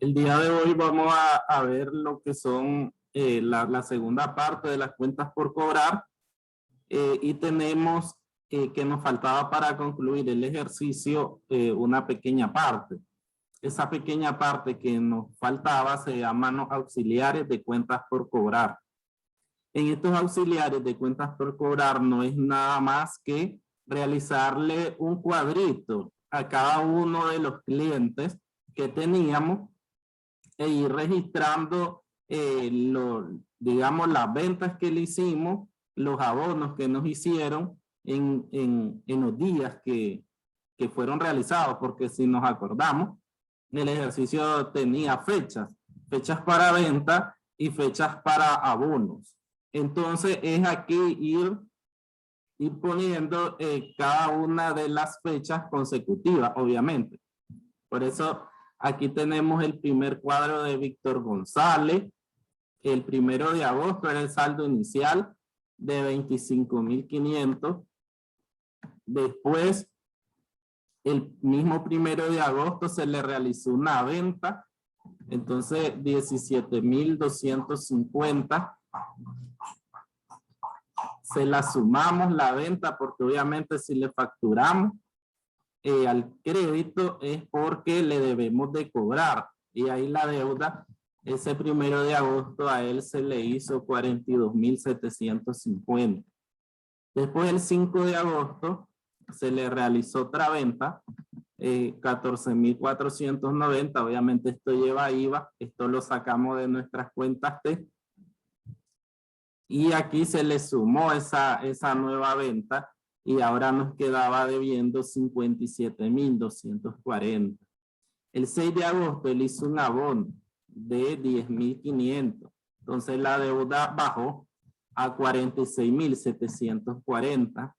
El día de hoy vamos a ver lo que son la segunda parte de las cuentas por cobrar y tenemos que nos faltaba para concluir el ejercicio una pequeña parte. Esa pequeña parte que nos faltaba se llaman los auxiliares de cuentas por cobrar. En estos auxiliares de cuentas por cobrar no es nada más que realizarle un cuadrito a cada uno de los clientes que teníamos e ir registrando, digamos, las ventas que le hicimos, los abonos que nos hicieron en los días que fueron realizados, porque si nos acordamos, el ejercicio tenía fechas para venta y fechas para abonos. Entonces es aquí ir poniendo cada una de las fechas consecutivas, obviamente. Por eso aquí tenemos el primer cuadro de Víctor González. El 1 de agosto era el saldo inicial de 25,500. Después, el mismo 1 de agosto se le realizó una venta. Entonces, 17,250. Se la sumamos la venta porque obviamente si le facturamos al crédito es porque le debemos de cobrar. Y ahí la deuda, ese 1 de agosto a él se le hizo 42,750. Después el 5 de agosto se le realizó otra venta, 14,490. Obviamente esto lleva IVA, esto lo sacamos de nuestras cuentas T. Y aquí se le sumó esa nueva venta y ahora nos quedaba debiendo 57,240. El 6 de agosto él hizo un abono de 10,500. Entonces la deuda bajó a 46,740.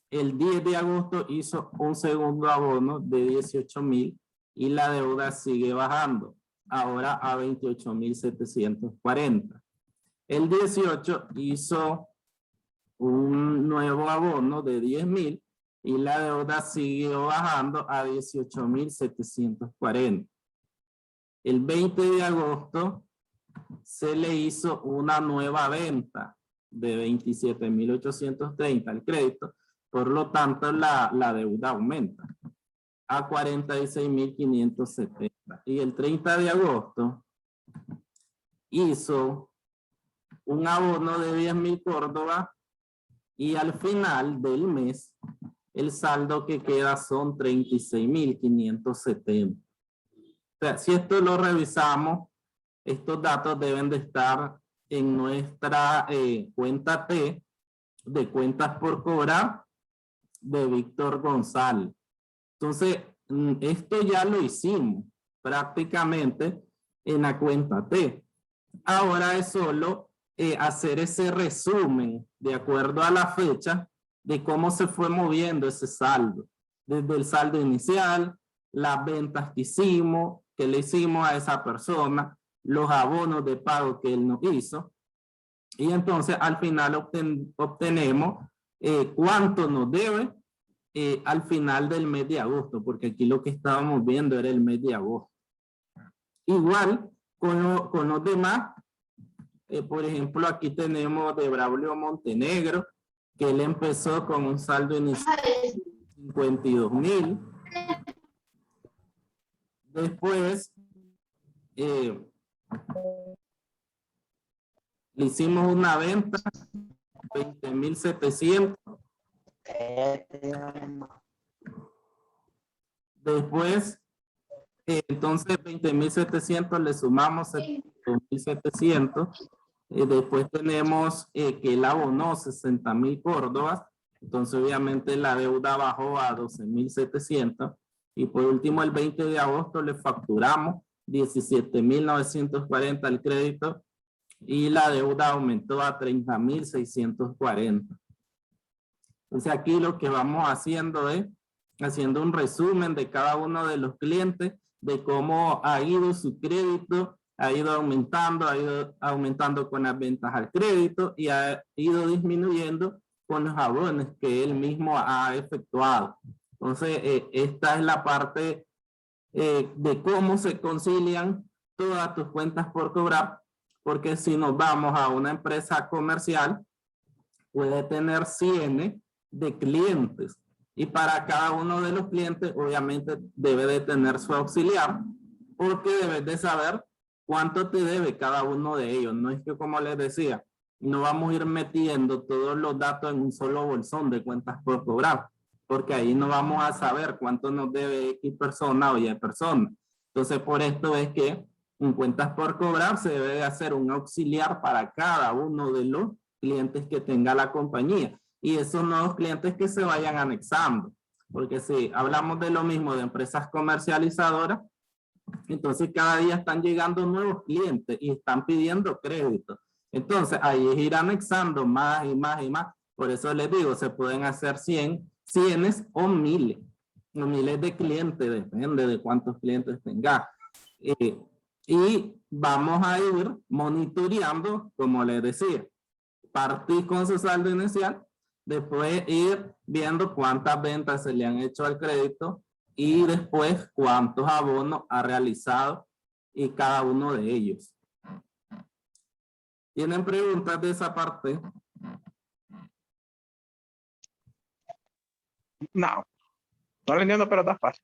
El 10 de agosto hizo un segundo abono de 18,000 y la deuda sigue bajando, ahora a 28,740. El 18 hizo un nuevo abono de 10,000 y la deuda siguió bajando a 18,740. El 20 de agosto se le hizo una nueva venta de 27,830 al crédito. Por lo tanto, la deuda aumenta a 46,570. Y el 30 de agosto hizo un abono de 10,000 Córdoba y al final del mes el saldo que queda son 36,570. O sea, si esto lo revisamos, estos datos deben de estar en nuestra cuenta T de cuentas por cobrar de Víctor González. Entonces, esto ya lo hicimos prácticamente en la cuenta T. Ahora es solo hacer ese resumen de acuerdo a la fecha de cómo se fue moviendo ese saldo. Desde el saldo inicial, las ventas que hicimos, que le hicimos a esa persona, los abonos de pago que él nos hizo. Y entonces al final obtenemos cuánto nos debe al final del mes de agosto, porque aquí lo que estábamos viendo era el mes de agosto. Igual con los demás, por ejemplo, aquí tenemos de Braulio Montenegro, que él empezó con un saldo inicial de 52,000. Después, le hicimos una venta, 20,700. Después, entonces 20,700 le sumamos 2,700. Después tenemos que él abonó 60,000 Córdobas. Entonces obviamente la deuda bajó a 12,700. Y por último el 20 de agosto le facturamos 17,940 al crédito y la deuda aumentó a 30,640. Entonces aquí lo que vamos haciendo es haciendo un resumen de cada uno de los clientes, de cómo ha ido su crédito ha ido aumentando con las ventas al crédito y ha ido disminuyendo con los abonos que él mismo ha efectuado. Entonces, esta es la parte de cómo se concilian todas tus cuentas por cobrar, porque si nos vamos a una empresa comercial, puede tener 100 de clientes y para cada uno de los clientes obviamente debe de tener su auxiliar, porque debes de saber cuánto te debe cada uno de ellos. No es que, como les decía, no vamos a ir metiendo todos los datos en un solo bolsón de cuentas por cobrar, porque ahí no vamos a saber cuánto nos debe X persona o Y persona. Entonces, por esto es que en cuentas por cobrar se debe de hacer un auxiliar para cada uno de los clientes que tenga la compañía y esos nuevos clientes que se vayan anexando. Porque si hablamos de lo mismo de empresas comercializadoras, entonces cada día están llegando nuevos clientes y están pidiendo crédito. Entonces ahí es ir anexando más y más y más. Por eso les digo, se pueden hacer 100 o miles de clientes, depende de cuántos clientes tengas. Y vamos a ir monitoreando, como les decía, partir con su saldo inicial, después ir viendo cuántas ventas se le han hecho al crédito y después cuántos abonos ha realizado y cada uno de ellos. ¿Tienen preguntas de esa parte? No lo entiendo, pero está fácil.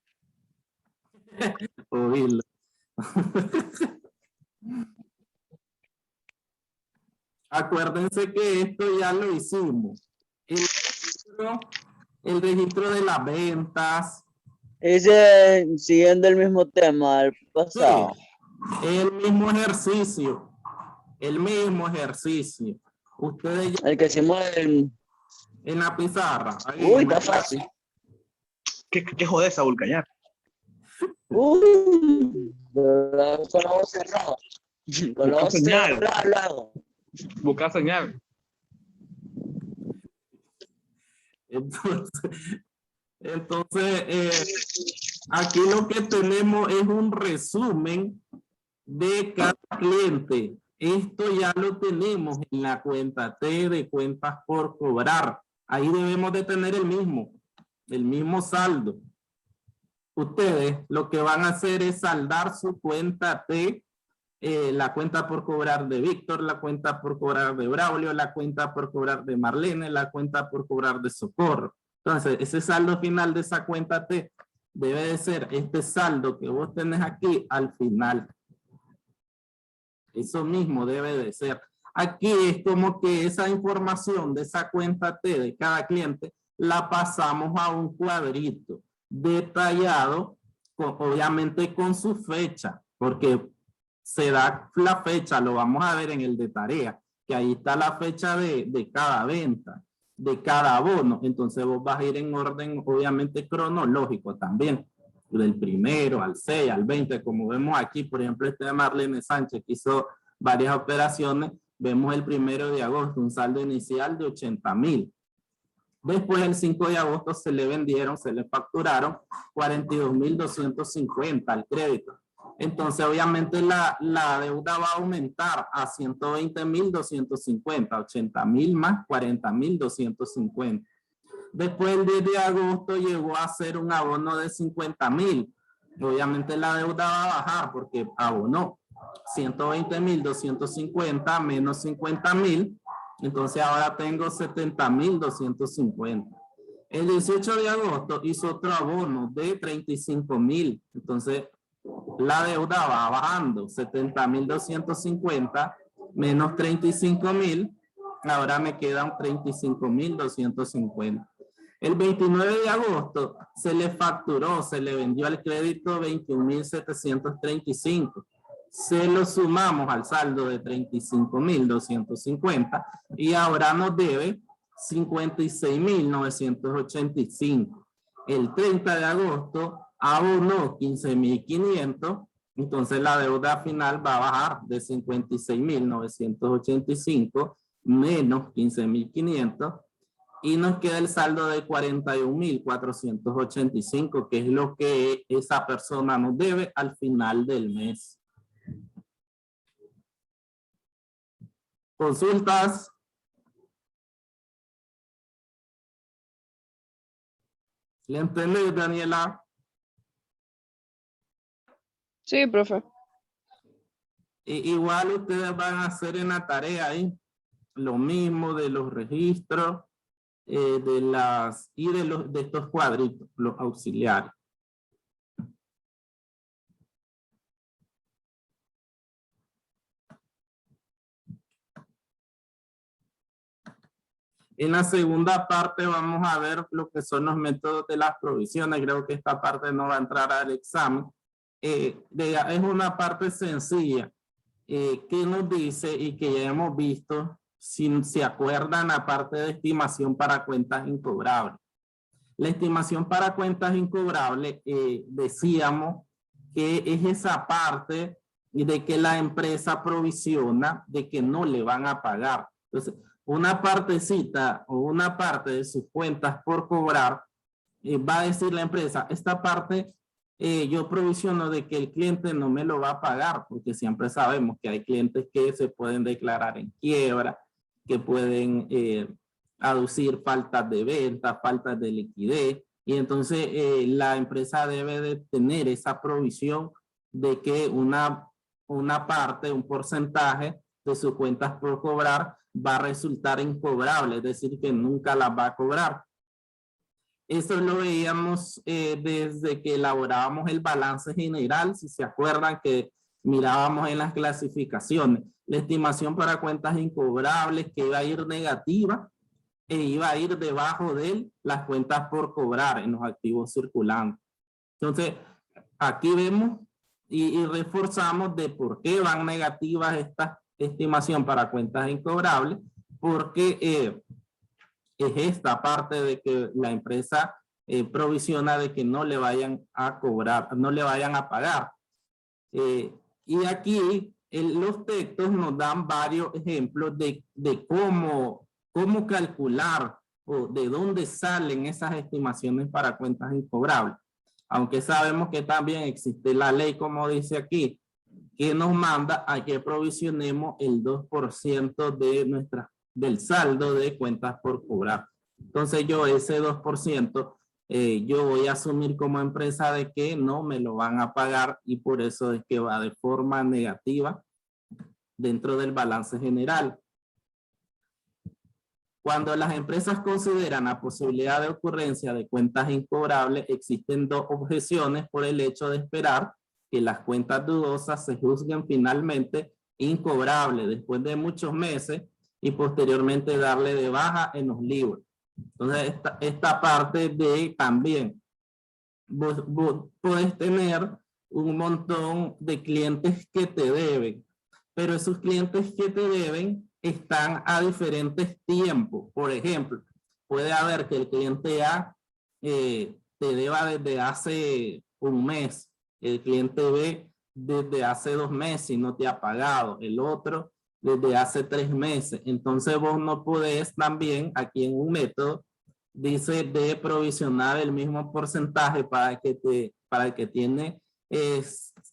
Oírlo. Acuérdense que esto ya lo hicimos. El registro de las ventas. Ese, siguiendo el mismo tema del pasado. Sí, el mismo ejercicio. El mismo ejercicio. Ustedes ya, El que hicimos en la pizarra. Ahí, uy, está fácil. ¿Qué jode, Saúl? Callar. Con la voz cerrada. Con la Busca voz señal. cerrada. Busca señal. Entonces aquí lo que tenemos es un resumen de cada cliente. Esto ya lo tenemos en la cuenta T de cuentas por cobrar. Ahí debemos de tener el mismo saldo. Ustedes lo que van a hacer es saldar su cuenta T, la cuenta por cobrar de Víctor, la cuenta por cobrar de Braulio, la cuenta por cobrar de Marlene, la cuenta por cobrar de Socorro. Entonces, ese saldo final de esa cuenta T debe de ser este saldo que vos tenés aquí al final. Eso mismo debe de ser. Aquí es como que esa información de esa cuenta T de cada cliente la pasamos a un cuadrito detallado, obviamente con su fecha, porque se da la fecha, lo vamos a ver en el de tarea, que ahí está la fecha de cada venta, de cada abono. Entonces vos vas a ir en orden, obviamente, cronológico también, del primero al 6, al 20, como vemos aquí, por ejemplo, este de Marlene Sánchez, que hizo varias operaciones, vemos el 1 de agosto, un saldo inicial de 80,000. Después, el 5 de agosto, se le vendieron, se le facturaron 42,250 al crédito. Entonces, obviamente, la deuda va a aumentar a 120,250, 80,000 más 40,250. Después, el 10 de agosto, llegó a ser un abono de 50,000. Obviamente, la deuda va a bajar porque abonó 120,250 menos 50,000. Entonces ahora tengo 70,250. El 18 de agosto hizo otro abono de 35,000. Entonces la deuda va bajando. 70,250 menos 35,000. Ahora me quedan 35,250. El 29 de agosto se le facturó, se le vendió al crédito 21,735. Se lo sumamos al saldo de 35,250 y ahora nos debe 56,985. El 30 de agosto abonó 15,500, entonces la deuda final va a bajar de 56,985 menos 15,500 y nos queda el saldo de 41,485, que es lo que esa persona nos debe al final del mes. ¿Consultas? ¿Le entendés, Daniela? Sí, profe. Igual ustedes van a hacer en la tarea ahí lo mismo de los registros de estos cuadritos, los auxiliares. En la segunda parte vamos a ver lo que son los métodos de las provisiones. Creo que esta parte no va a entrar al examen. Es una parte sencilla que nos dice y que ya hemos visto, si se acuerdan, la parte de estimación para cuentas incobrables. La estimación para cuentas incobrables, decíamos que es esa parte de que la empresa provisiona de que no le van a pagar. Entonces, una partecita o una parte de sus cuentas por cobrar, va a decir la empresa, esta parte yo provisiono de que el cliente no me lo va a pagar, porque siempre sabemos que hay clientes que se pueden declarar en quiebra, que pueden aducir faltas de venta, faltas de liquidez, y entonces la empresa debe de tener esa provisión de que una parte, un porcentaje de sus cuentas por cobrar va a resultar incobrable, es decir, que nunca las va a cobrar. Eso lo veíamos desde que elaborábamos el balance general, si se acuerdan que mirábamos en las clasificaciones. La estimación para cuentas incobrables que iba a ir negativa e iba a ir debajo de las cuentas por cobrar en los activos circulantes. Entonces, aquí vemos y reforzamos de por qué van negativas estas estimación para cuentas incobrables, porque es esta parte de que la empresa provisiona de que no le vayan a cobrar, no le vayan a pagar. Y aquí los textos nos dan varios ejemplos de cómo calcular o de dónde salen esas estimaciones para cuentas incobrables. Aunque sabemos que también existe la ley, como dice aquí, que nos manda a que provisionemos el 2% de del saldo de cuentas por cobrar. Entonces yo ese 2% yo voy a asumir como empresa de que no me lo van a pagar, y por eso es que va de forma negativa dentro del balance general. Cuando las empresas consideran la posibilidad de ocurrencia de cuentas incobrables, existen dos objeciones por el hecho de esperar que las cuentas dudosas se juzguen finalmente incobrables después de muchos meses y posteriormente darle de baja en los libros. Entonces, esta parte de también, vos podés tener un montón de clientes que te deben, pero esos clientes que te deben están a diferentes tiempos. Por ejemplo, puede haber que el cliente A te deba desde hace un mes, el cliente B desde hace 2 meses y no te ha pagado, el otro desde hace 3 meses. Entonces vos no podés también, aquí en un método, dice de provisionar el mismo porcentaje para el que tiene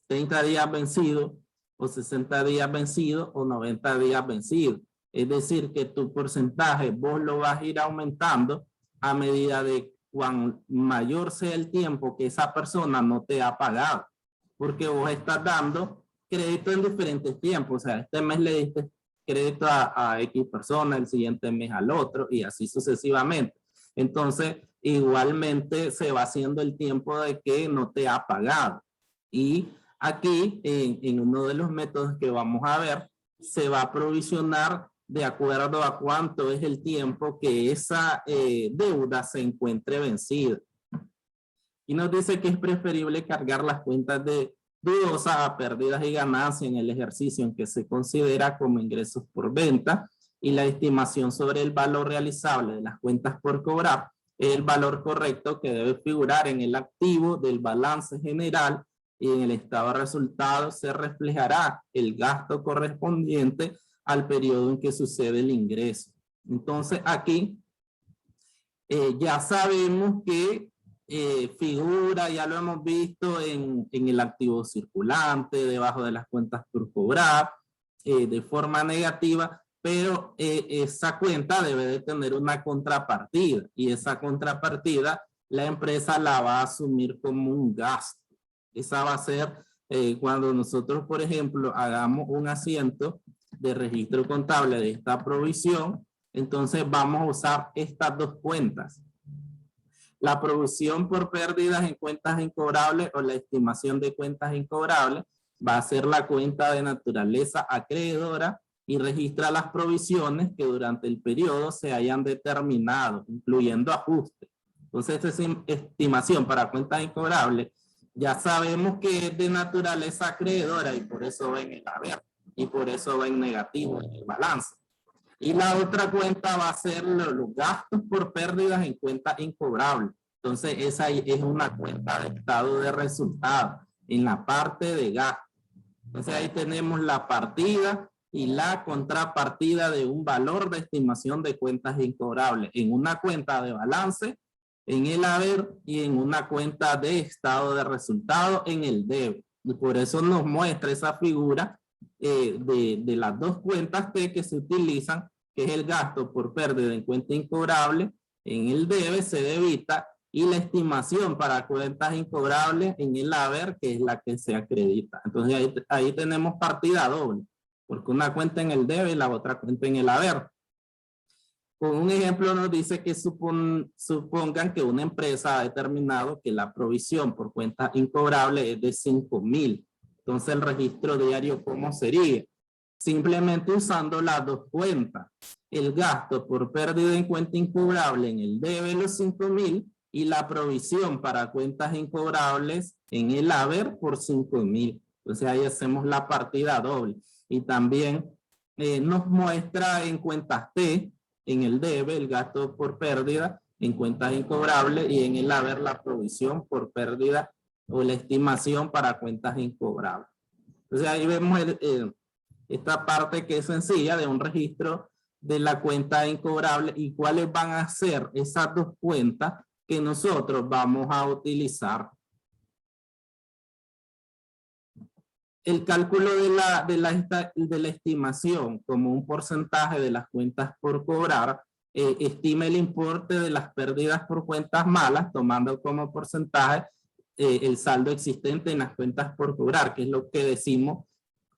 30 días vencidos, o 60 días vencidos, o 90 días vencidos. Es decir, que tu porcentaje vos lo vas a ir aumentando a medida de cuán mayor sea el tiempo que esa persona no te ha pagado, porque vos estás dando crédito en diferentes tiempos. O sea, este mes le diste crédito a X persona, el siguiente mes al otro, y así sucesivamente. Entonces, igualmente se va haciendo el tiempo de que no te ha pagado. Y aquí, en uno de los métodos que vamos a ver, se va a provisionar de acuerdo a cuánto es el tiempo que esa deuda se encuentre vencida. Y nos dice que es preferible cargar las cuentas de dudosas a pérdidas y ganancias en el ejercicio en que se considera como ingresos por venta, y la estimación sobre el valor realizable de las cuentas por cobrar es el valor correcto que debe figurar en el activo del balance general, y en el estado de resultados se reflejará el gasto correspondiente al periodo en que sucede el ingreso. Entonces aquí ya sabemos que figura, ya lo hemos visto en el activo circulante, debajo de las cuentas por cobrar, de forma negativa, pero esa cuenta debe de tener una contrapartida y esa contrapartida la empresa la va a asumir como un gasto. Esa va a ser cuando nosotros, por ejemplo, hagamos un asiento de registro contable de esta provisión, entonces vamos a usar estas dos cuentas. La provisión por pérdidas en cuentas incobrables o la estimación de cuentas incobrables va a ser la cuenta de naturaleza acreedora y registra las provisiones que durante el periodo se hayan determinado, incluyendo ajustes. Entonces, esta es estimación para cuentas incobrables. Ya sabemos que es de naturaleza acreedora y por eso va en el haber y por eso va en negativo en el balance. Y la otra cuenta va a ser los gastos por pérdidas en cuentas incobrables. Entonces, esa es una cuenta de estado de resultados en la parte de gastos. Entonces, ahí tenemos la partida y la contrapartida de un valor de estimación de cuentas incobrables en una cuenta de balance, en el haber y en una cuenta de estado de resultados en el debe. Y por eso nos muestra esa figura de las dos cuentas T que se utilizan, que es el gasto por pérdida en cuenta incobrable, en el debe se debita y la estimación para cuentas incobrables en el haber, que es la que se acredita. Entonces ahí tenemos partida doble, porque una cuenta en el debe y la otra cuenta en el haber. Con un ejemplo nos dice que supongan que una empresa ha determinado que la provisión por cuenta incobrable es de 5,000. Entonces el registro diario, ¿cómo sería? Simplemente usando las dos cuentas. El gasto por pérdida en cuenta incobrable en el debe los 5,000 y la provisión para cuentas incobrables en el haber por 5,000. Entonces ahí hacemos la partida doble. Y también nos muestra en cuentas T, en el debe, el gasto por pérdida en cuentas incobrables y en el haber la provisión por pérdida o la estimación para cuentas incobrables. Entonces ahí vemos esta parte que es sencilla de un registro de la cuenta incobrable y cuáles van a ser esas dos cuentas que nosotros vamos a utilizar. El cálculo de la estimación como un porcentaje de las cuentas por cobrar estima el importe de las pérdidas por cuentas malas, tomando como porcentaje el saldo existente en las cuentas por cobrar, que es lo que decimos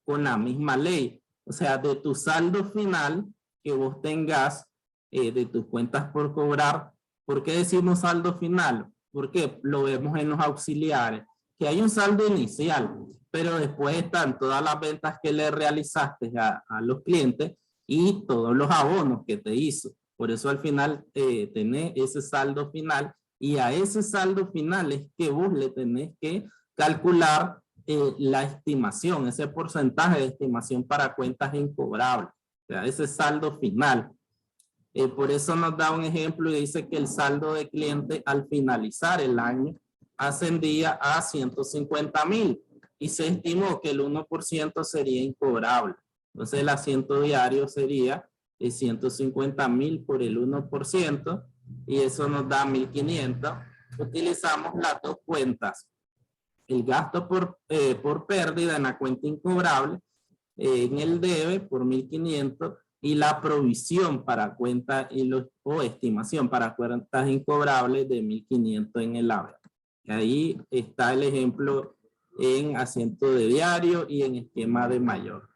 con la misma ley. O sea, de tu saldo final que vos tengas de tus cuentas por cobrar. ¿Por qué decimos saldo final? Porque lo vemos en los auxiliares, que hay un saldo inicial, pero después están todas las ventas que le realizaste a los clientes y todos los abonos que te hizo. Por eso al final tenés ese saldo final y a ese saldo final es que vos le tenés que calcular la estimación, ese porcentaje de estimación para cuentas incobrables. O sea, ese saldo final. Por eso nos da un ejemplo y dice que el saldo de cliente al finalizar el año ascendía a 150,000 y se estimó que el 1% sería incobrable. Entonces el asiento diario sería 150,000 por el 1% y eso nos da 1,500. Utilizamos las dos cuentas. El gasto por pérdida en la cuenta incobrable en el debe por 1,500 y la provisión para cuentas o estimación para cuentas incobrables de 1,500 en el haber. Ahí está el ejemplo en asiento de diario y en esquema de mayor.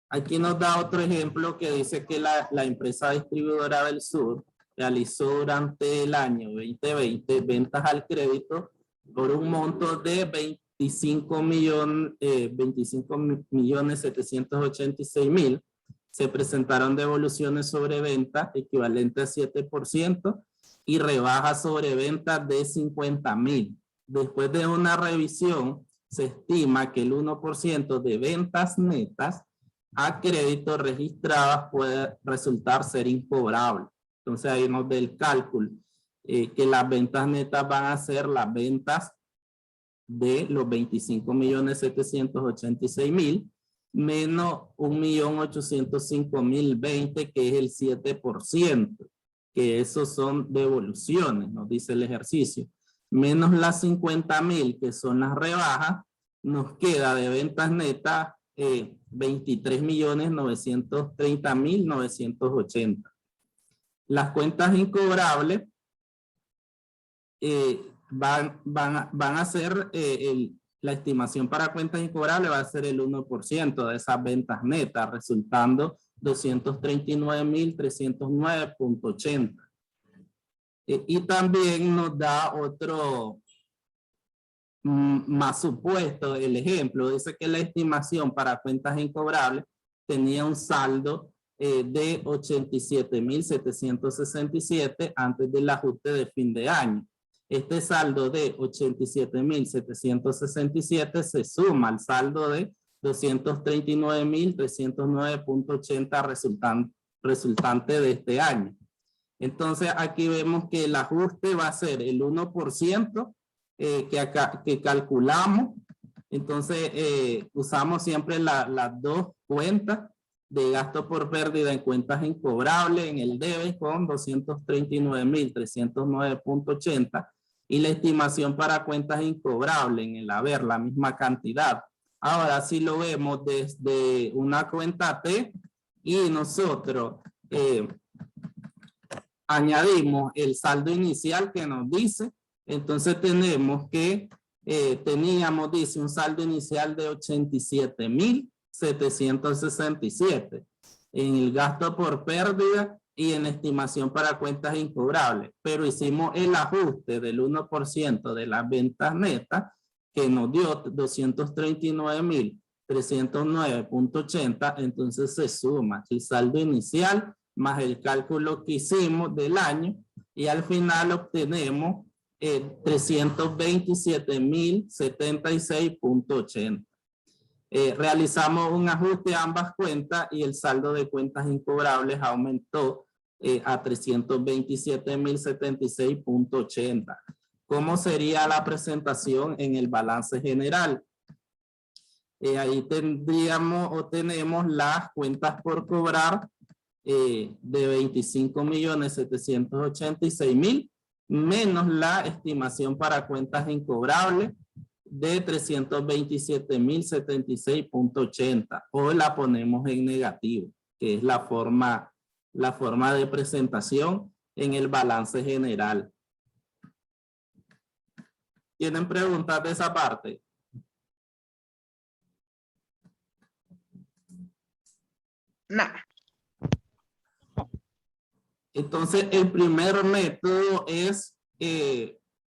Aquí nos da otro ejemplo que dice que la empresa distribuidora del sur realizó durante el año 2020 ventas al crédito por un monto de 25.786.000. Se presentaron devoluciones sobre ventas equivalentes a 7% y rebajas sobre ventas de 50,000. Después de una revisión, se estima que el 1% de ventas netas a crédito registradas puede resultar ser incobrable. Entonces ahí nos da el cálculo que las ventas netas van a ser las ventas de los 25.786.000 menos 1.805.020, que es el 7%, que esos son devoluciones, nos dice el ejercicio, menos las 50,000, que son las rebajas, nos queda de ventas netas 23.930.980. Las cuentas incobrables van a ser, la estimación para cuentas incobrables va a ser el 1% de esas ventas netas, resultando 239.309.80. Y también nos da otro más supuesto, el ejemplo, dice que la estimación para cuentas incobrables tenía un saldo de 87.767 antes del ajuste de fin de año. Este saldo de 87.767 se suma al saldo de 239.309.80 resultante de este año. Entonces aquí vemos que el ajuste va a ser el 1% que calculamos. Entonces usamos siempre las dos cuentas de gasto por pérdida en cuentas incobrables en el debe con 239.309.80 y la estimación para cuentas incobrables en el haber, la misma cantidad. Ahora si lo vemos desde una cuenta T y nosotros añadimos el saldo inicial que nos dice, entonces tenemos que teníamos, dice, un saldo inicial de 87.767 en el gasto por pérdida y en estimación para cuentas incobrables, pero hicimos el ajuste del 1% de las ventas netas que nos dio 239.309.80, entonces se suma el saldo inicial más el cálculo que hicimos del año y al final obtenemos 327.076.80. Realizamos un ajuste a ambas cuentas y el saldo de cuentas incobrables aumentó a 327.076.80. ¿Cómo sería la presentación en el balance general? Ahí tendríamos o tenemos las cuentas por cobrar de 25.786.000 menos la estimación para cuentas incobrables de 327.076.80 o la ponemos en negativo, que es la forma de presentación en el balance general. ¿Tienen preguntas de esa parte? Nada. Entonces, el primer método es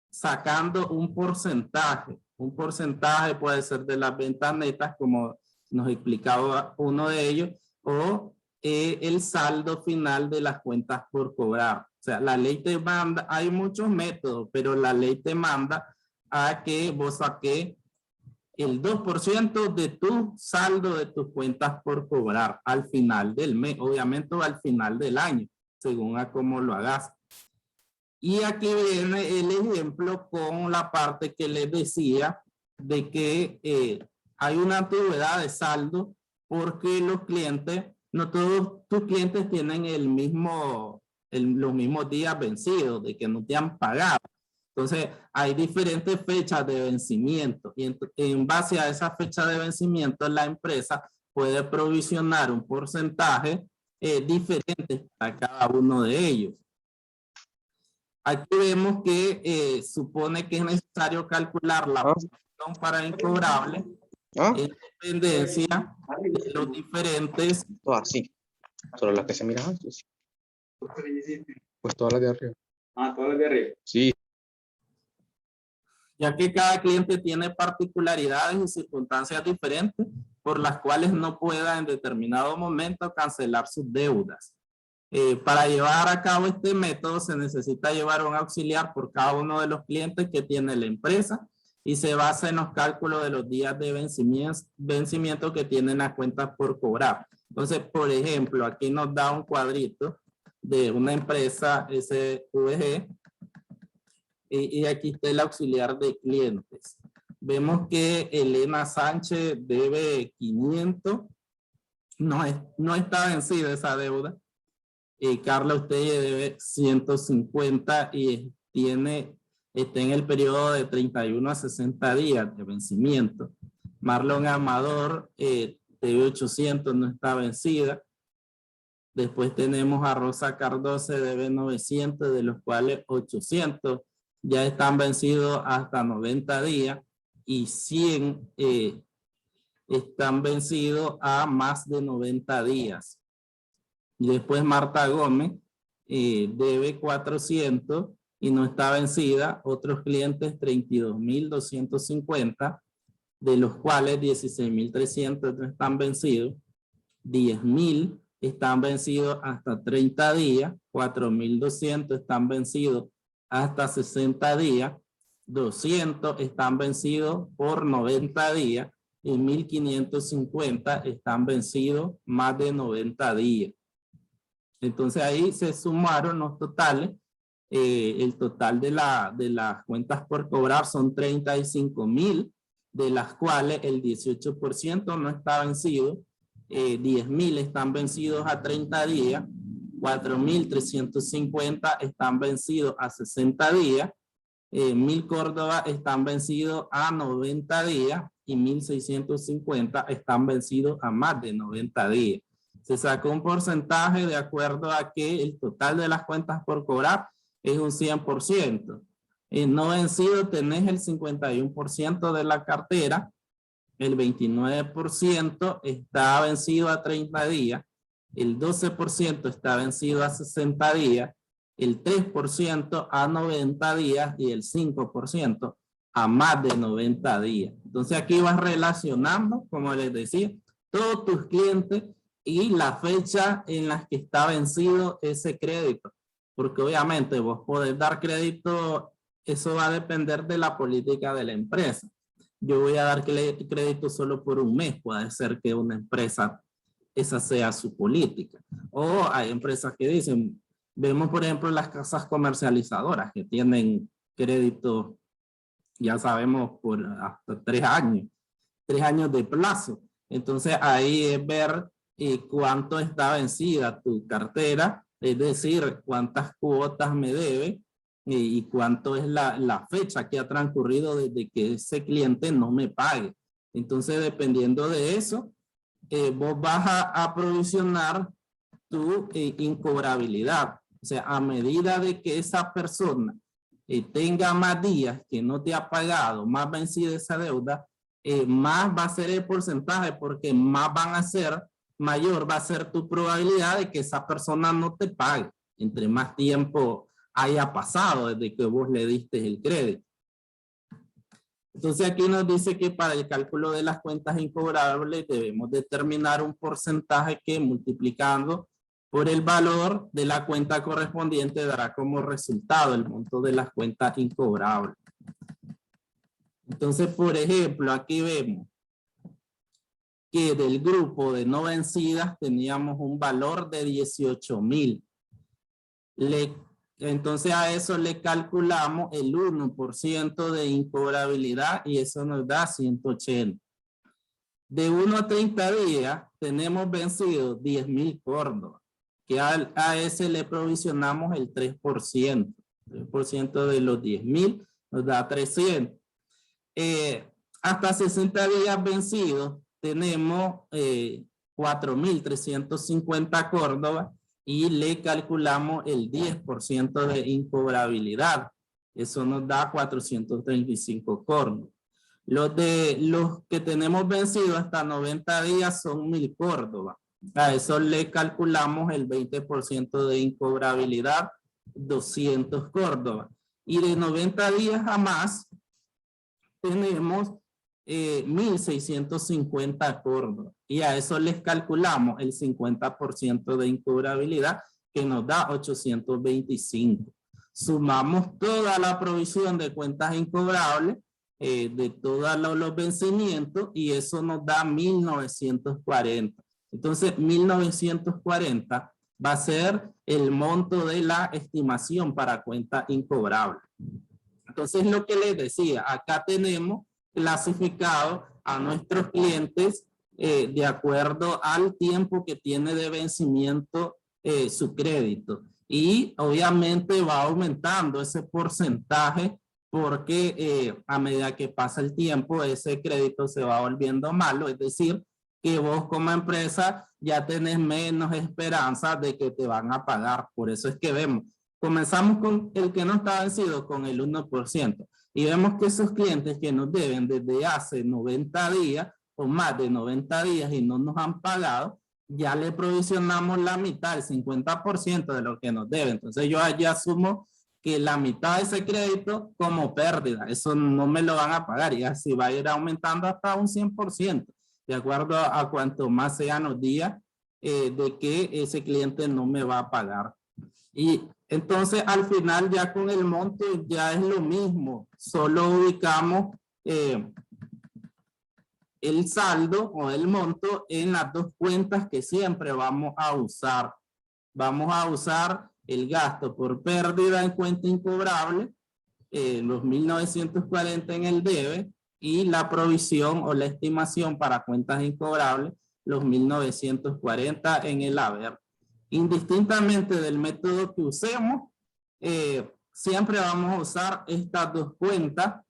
sacando un porcentaje. Un porcentaje puede ser de las ventas netas, como nos explicaba uno de ellos, o el saldo final de las cuentas por cobrar. O sea, la ley te manda, hay muchos métodos, pero la ley te manda a que vos saques el 2% de tu saldo de tus cuentas por cobrar al final del mes, obviamente al final del año, según a cómo lo hagas. Y aquí viene el ejemplo con la parte que les decía de que hay una antigüedad de saldo porque los clientes, no todos tus clientes tienen los mismos días vencidos, de que no te han pagado. Entonces, hay diferentes fechas de vencimiento y en base a esa fecha de vencimiento, la empresa puede provisionar un porcentaje diferente para cada uno de ellos. Aquí vemos que supone que es necesario calcular la posición para incobrable en dependencia de los diferentes. Todas, sí. Solo las que se miran antes. Pues todas las de arriba. Ah, todas las de arriba. Sí. Ya que cada cliente tiene particularidades y circunstancias diferentes por las cuales no pueda en determinado momento cancelar sus deudas. Para llevar a cabo este método se necesita llevar un auxiliar por cada uno de los clientes que tiene la empresa y se basa en los cálculos de los días de vencimiento que tienen las cuentas por cobrar. Entonces, por ejemplo, aquí nos da un cuadrito de una empresa SVG y aquí está el auxiliar de clientes. Vemos que Elena Sánchez debe 500, no está vencida esa deuda. Carla Ustelle debe 150 y está en el periodo de 31 a 60 días de vencimiento. Marlon Amador TV800 no está vencida. Después tenemos a Rosa Cardoso debe 900, de los cuales 800 ya están vencidos hasta 90 días y 100 están vencidos a más de 90 días. Y después Marta Gómez debe 400 y no está vencida. Otros clientes 32.250, de los cuales 16.300 no están vencidos. 10.000 están vencidos hasta 30 días. 4.200 están vencidos hasta 60 días. 200 están vencidos por 90 días. Y 1.550 están vencidos más de 90 días. Entonces ahí se sumaron los totales. El total de las cuentas por cobrar son 35.000, de las cuales el 18% no está vencido. 10.000 están vencidos a 30 días. 4.350 están vencidos a 60 días. 1.000 Córdoba están vencidos a 90 días. Y 1.650 están vencidos a más de 90 días. Se sacó un porcentaje de acuerdo a que el total de las cuentas por cobrar es un 100%. En no vencido tenés el 51% de la cartera, el 29% está vencido a 30 días, el 12% está vencido a 60 días, el 3% a 90 días y el 5% a más de 90 días. Entonces aquí vas relacionando, como les decía, todos tus clientes y la fecha en la que está vencido ese crédito. Porque obviamente vos podés dar crédito, eso va a depender de la política de la empresa. Yo voy a dar crédito solo por un mes, puede ser que una empresa, esa sea su política. O hay empresas que dicen, vemos por ejemplo las casas comercializadoras que tienen crédito, ya sabemos, por hasta 3 años. 3 años de plazo. Entonces ahí es ver cuánto está vencida tu cartera, es decir, cuántas cuotas me debe y cuánto es la fecha que ha transcurrido desde que ese cliente no me pague. Entonces, dependiendo de eso, vos vas a provisionar tu incobrabilidad. O sea, a medida de que esa persona tenga más días que no te ha pagado, más vencida esa deuda, más va a ser el porcentaje, porque más van a ser, mayor va a ser tu probabilidad de que esa persona no te pague, entre más tiempo haya pasado desde que vos le diste el crédito. Entonces aquí nos dice que para el cálculo de las cuentas incobrables debemos determinar un porcentaje que multiplicando por el valor de la cuenta correspondiente dará como resultado el monto de las cuentas incobrables. Entonces, por ejemplo, aquí vemos que del grupo de no vencidas teníamos un valor de 18.000. Entonces a eso le calculamos el 1% de incobrabilidad y eso nos da 180. De 1 a 30 días tenemos vencido 10.000 Córdoba, que a ese le provisionamos el 3%. 3% de los 10.000 nos da 300. Hasta 60 días vencidos tenemos 4.350 Córdoba y le calculamos el 10% de incobrabilidad. Eso nos da 435 Córdoba. Los que tenemos vencidos hasta 90 días son 1.000 Córdoba. A eso le calculamos el 20% de incobrabilidad, 200 Córdoba. Y de 90 días a más tenemos 1.650 Córdoba. Y a eso les calculamos el 50% de incobrabilidad, que nos da 825. Sumamos toda la provisión de cuentas incobrables, de todos los vencimientos, y eso nos da 1.940. Entonces, 1.940 va a ser el monto de la estimación para cuenta incobrable. Entonces, lo que les decía, acá tenemos clasificado a nuestros clientes de acuerdo al tiempo que tiene de vencimiento su crédito. Y obviamente va aumentando ese porcentaje porque a medida que pasa el tiempo ese crédito se va volviendo malo, es decir, que vos como empresa ya tenés menos esperanza de que te van a pagar. Por eso es que vemos, comenzamos con el que no está vencido con el 1%, y vemos que esos clientes que nos deben desde hace 90 días o más de 90 días y no nos han pagado, ya le provisionamos la mitad, el 50% de lo que nos debe. Entonces yo allí asumo que la mitad de ese crédito como pérdida, eso no me lo van a pagar, y así va a ir aumentando hasta un 100%, de acuerdo a cuanto más sean los días de que ese cliente no me va a pagar. Y entonces al final ya con el monto ya es lo mismo, solo ubicamos el saldo o el monto en las dos cuentas que siempre vamos a usar. Vamos a usar el gasto por pérdida en cuenta incobrable, los 1940 en el debe, y la provisión o la estimación para cuentas incobrables, los 1940 en el haber. Indistintamente del método que usemos, siempre vamos a usar estas dos cuentas.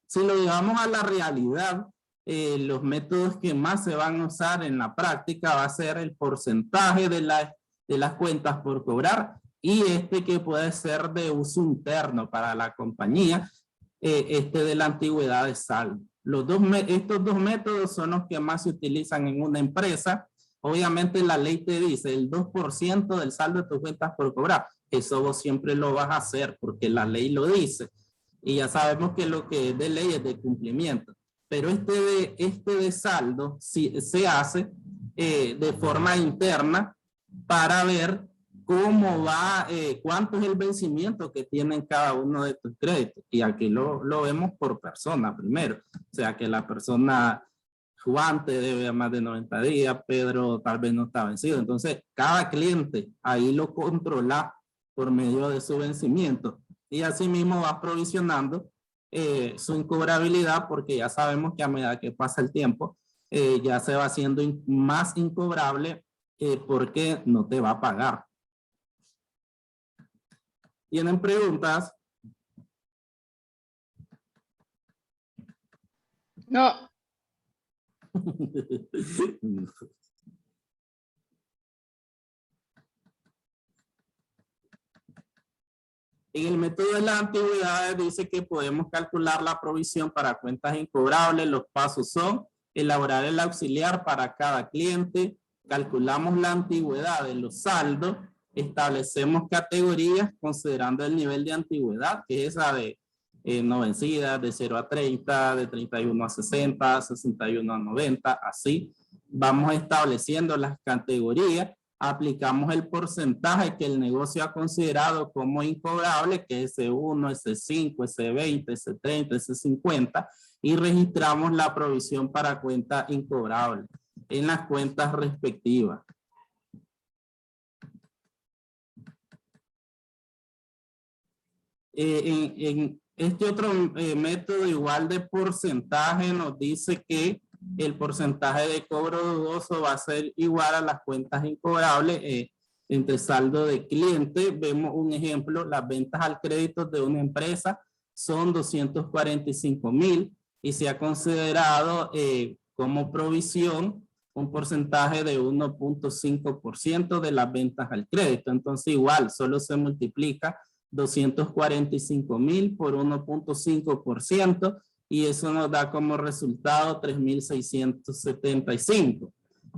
Si lo llevamos a la realidad, los métodos que más se van a usar en la práctica va a ser el porcentaje de las cuentas por cobrar, y que puede ser de uso interno para la compañía, de la antigüedad de saldo. Estos dos métodos son los que más se utilizan en una empresa. Obviamente la ley te dice el 2% del saldo de tus cuentas por cobrar. Eso vos siempre lo vas a hacer porque la ley lo dice. Y ya sabemos que lo que es de ley es de cumplimiento. Pero este de saldo se hace de forma interna para ver cómo va, cuánto es el vencimiento que tienen cada uno de tus créditos. Y aquí lo vemos por persona primero. O sea que la persona Juan te debe más de 90 días, Pedro tal vez no está vencido. Entonces cada cliente ahí lo controla por medio de su vencimiento. Y así mismo vas provisionando su incobrabilidad, porque ya sabemos que a medida que pasa el tiempo, ya se va haciendo más incobrable porque no te va a pagar. ¿Tienen preguntas? No. En el método de las antigüedades dice que podemos calcular la provisión para cuentas incobrables. Los pasos son elaborar el auxiliar para cada cliente, calculamos la antigüedad de los saldos, establecemos categorías considerando el nivel de antigüedad, que es esa de no vencidas, de 0 a 30, de 31 a 60, 61 a 90, así. Vamos estableciendo las categorías, aplicamos el porcentaje que el negocio ha considerado como incobrable, que es S1, S5, S20, S30, S50, y registramos la provisión para cuenta incobrable en las cuentas respectivas. En este otro método igual de porcentaje nos dice que el porcentaje de cobro dudoso va a ser igual a las cuentas incobrables entre saldo de cliente. Vemos un ejemplo, las ventas al crédito de una empresa son 245,000 y se ha considerado como provisión un porcentaje de 1.5% de las ventas al crédito. Entonces igual solo se multiplica 245,000 por 1.5%, y eso nos da como resultado 3,675.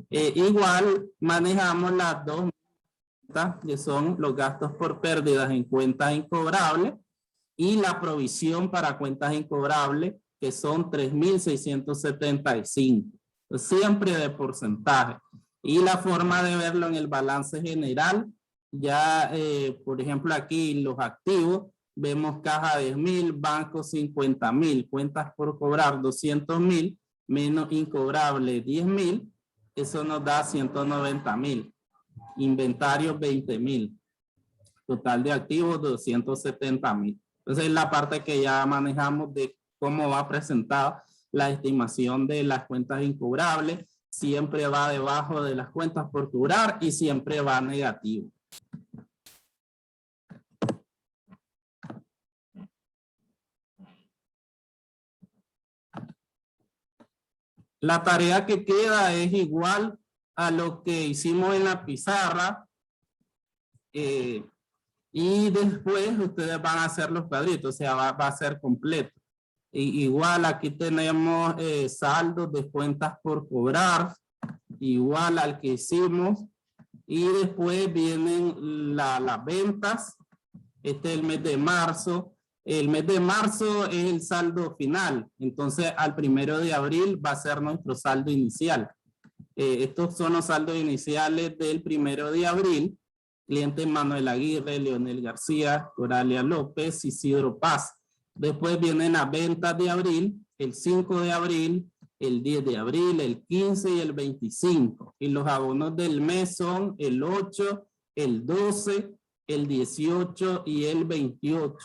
Igual manejamos las dos metas, que son los gastos por pérdidas en cuentas incobrables y la provisión para cuentas incobrables, que son 3,675. Siempre de porcentaje. Y la forma de verlo en el balance general, ya por ejemplo aquí los activos, vemos caja 10,000, banco 50,000, cuentas por cobrar 200,000, menos incobrable 10,000, eso nos da 190,000. Inventario 20,000. Total de activos 270,000. Entonces es la parte que ya manejamos de cómo va presentada la estimación de las cuentas incobrables. Siempre va debajo de las cuentas por cobrar y siempre va negativo. La tarea que queda es igual a lo que hicimos en la pizarra. Y después ustedes van a hacer los cuadritos, o sea, va a ser completo. Igual aquí tenemos saldos de cuentas por cobrar, igual al que hicimos. Y después vienen las ventas. Este es el mes de marzo. El mes de marzo es el saldo final. Entonces, al 1 de abril va a ser nuestro saldo inicial. Estos son los saldos iniciales del 1 de abril. Clientes Manuel Aguirre, Leonel García, Coralia López, Isidro Paz. Después vienen las ventas de abril, el 5 de abril, el 10 de abril, el 15 y el 25. Y los abonos del mes son el 8, el 12, el 18 y el 28.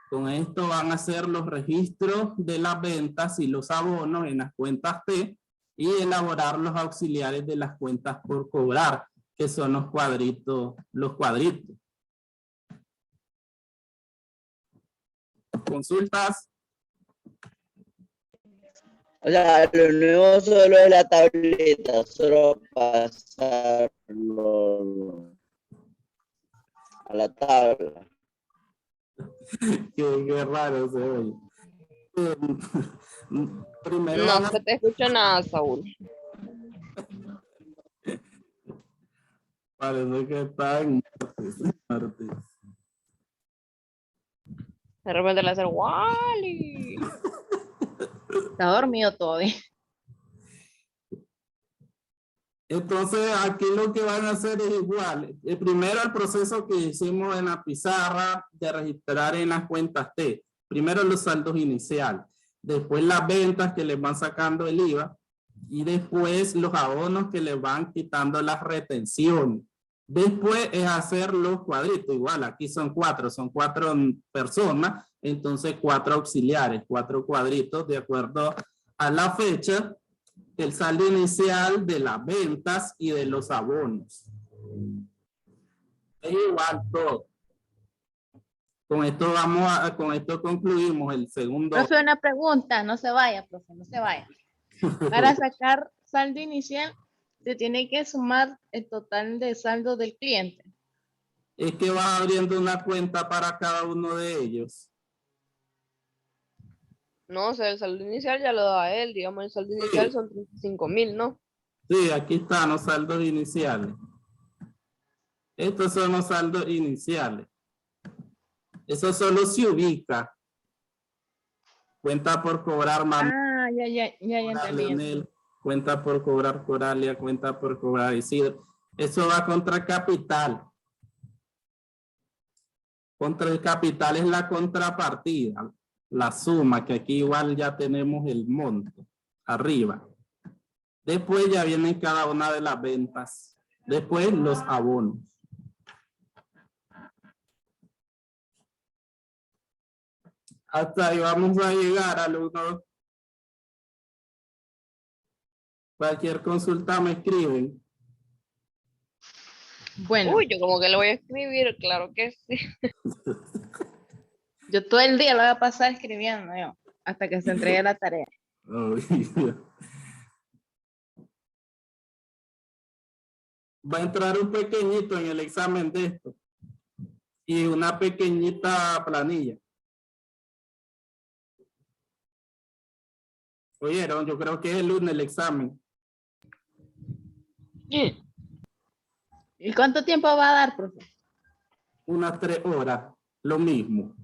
Con esto van a hacer los registros de las ventas y los abonos en las cuentas T y elaborar los auxiliares de las cuentas por cobrar, que son los cuadritos, ¿Consultas? O sea, lo nuevo solo es la tableta, solo pasarlo a la tabla. Qué raro se oye. Primero No se te escucha nada, Saúl. parece que está en martes. De repente le hace Wally. Está dormido todavía. Entonces, aquí lo que van a hacer es igual. Primero el proceso que hicimos en la pizarra de registrar en las cuentas T. Primero los saldos iniciales. Después las ventas que les van sacando el IVA. Y después los abonos que les van quitando las retenciones. Después es hacer los cuadritos. Igual, aquí son cuatro personas. Entonces 4 auxiliares, 4 cuadritos de acuerdo a la fecha, el saldo inicial de las ventas y de los abonos. Es igual todo. Con esto concluimos el segundo. Profe, una pregunta, no se vaya, profe, no se vaya. Para sacar saldo inicial, se tiene que sumar el total de saldo del cliente. Es que vas abriendo una cuenta para cada uno de ellos. No, o sea, el saldo inicial ya lo da él. Digamos, el saldo inicial son 35,000, ¿no? Sí, aquí están los saldos iniciales. Estos son los saldos iniciales. Eso solo se ubica. Cuenta por cobrar Manuel. Ah, ya entendí. Leonel, cuenta por cobrar Coralia, cuenta por cobrar Isidro. Eso va contra capital. Contra el capital es la contrapartida, la suma, que aquí igual ya tenemos el monto arriba. Después ya vienen cada una de las ventas. Después los abonos. Hasta ahí vamos a llegar, alumnos. Cualquier consulta me escriben. Bueno, Uy, yo como que le voy a escribir, claro que sí. yo todo el día lo voy a pasar escribiendo yo, hasta que se entregue la tarea. Va a entrar un pequeñito en el examen de esto. Y una pequeñita planilla. Oyeron, yo creo que es el lunes el examen. ¿Y cuánto tiempo va a dar, profe? Unas 3 horas, lo mismo.